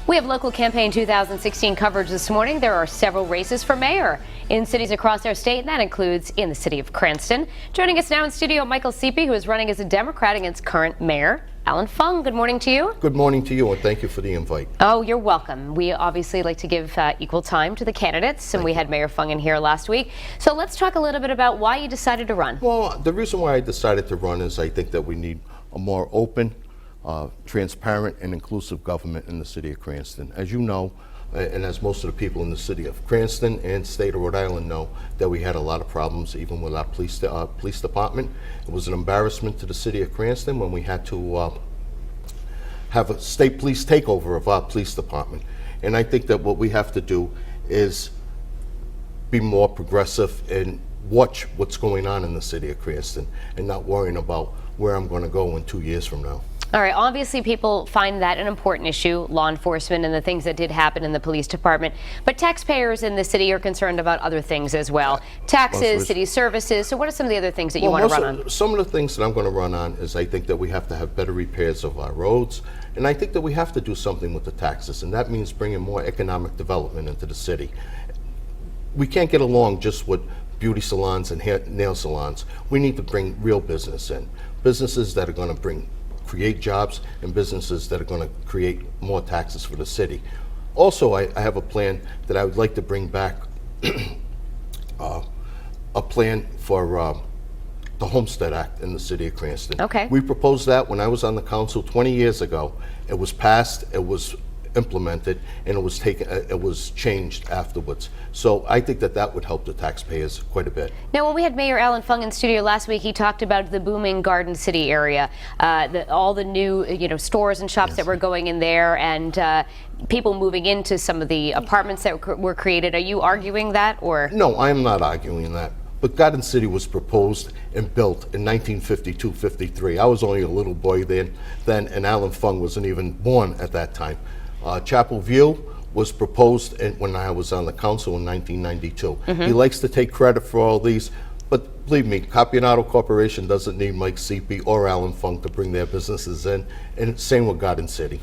We have local campaign 2016 coverage this morning. There are several races for mayor in cities across our state, and that includes in the city of Cranston. Joining us now in studio, Michael Sepe, who is running as a Democrat against current Mayor Allan Fung. Good morning to you. Good morning to you, and thank you for the invite. Oh, you're welcome. We obviously like to give equal time to the candidates, and we had Mayor Fung in here last week. So let's talk a little bit about why you decided to run. Well, the reason why I decided to run is I think that we need a more open, transparent, and inclusive government in the city of Cranston. As you know, and as most of the people in the city of Cranston and state of Rhode Island know, that we had a lot of problems even with our police department. It was an embarrassment to the city of Cranston when we had to have a state police takeover of our police department. And I think that what we have to do is be more progressive and watch what's going on in the city of Cranston and not worrying about where I'm going to go in 2 years from now. All right, obviously people find that an important issue, law enforcement and the things that did happen in the police department, but taxpayers in the city are concerned about other things as well. Taxes, city services. So what are some of the other things that you want to run on? Some of the things that I'm going to run on is I think that we have to have better repairs of our roads, and I think that we have to do something with the taxes, and that means bringing more economic development into the city. We can't get along just with beauty salons and nail salons. We need to bring real business in, businesses that are going to create jobs, and businesses that are going to create more taxes for the city. Also, I have a plan that I would like to bring back a plan for the Homestead Act in the city of Cranston. Okay. We proposed that when I was on the council 20 years ago. It was passed, it was implemented, and it was changed afterwards. So I think that that would help the taxpayers quite a bit. Now, when we had Mayor Allan Fung in studio last week, he talked about the booming Garden City area, all the new stores and shops that were going in there, and people moving into some of the apartments that were created. Are you arguing that, or? No, I am not arguing that. But Garden City was proposed and built in 1952-53. I was only a little boy then, and Allan Fung wasn't even born at that time. Chapel View was proposed when I was on the council in 1992. He likes to take credit for all these, but believe me, Capianato Corporation doesn't need Mike Sepe or Allan Fung to bring their businesses in, and same with Garden City.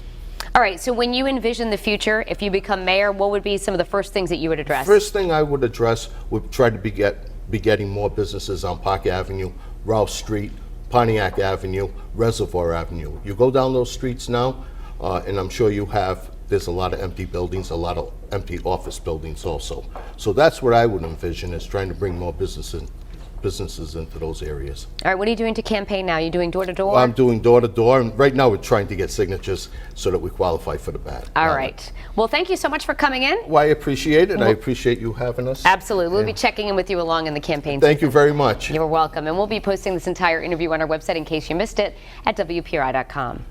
All right, so when you envision the future, if you become mayor, what would be some of the first things that you would address? First thing I would address would try to be getting more businesses on Park Avenue, Rouse Street, Pontiac Avenue, Reservoir Avenue. You go down those streets now, and I'm sure there's a lot of empty buildings, a lot of empty office buildings also. So that's what I would envision, is trying to bring more businesses into those areas. All right, what are you doing to campaign now? Are you doing door-to-door? I'm doing door-to-door, and right now we're trying to get signatures so that we qualify for the ballot. All right. Well, thank you so much for coming in. Well, I appreciate it. I appreciate you having us. Absolutely. We'll be checking in with you along in the campaign. Thank you very much. You're welcome. And we'll be posting this entire interview on our website in case you missed it at WPRI.com.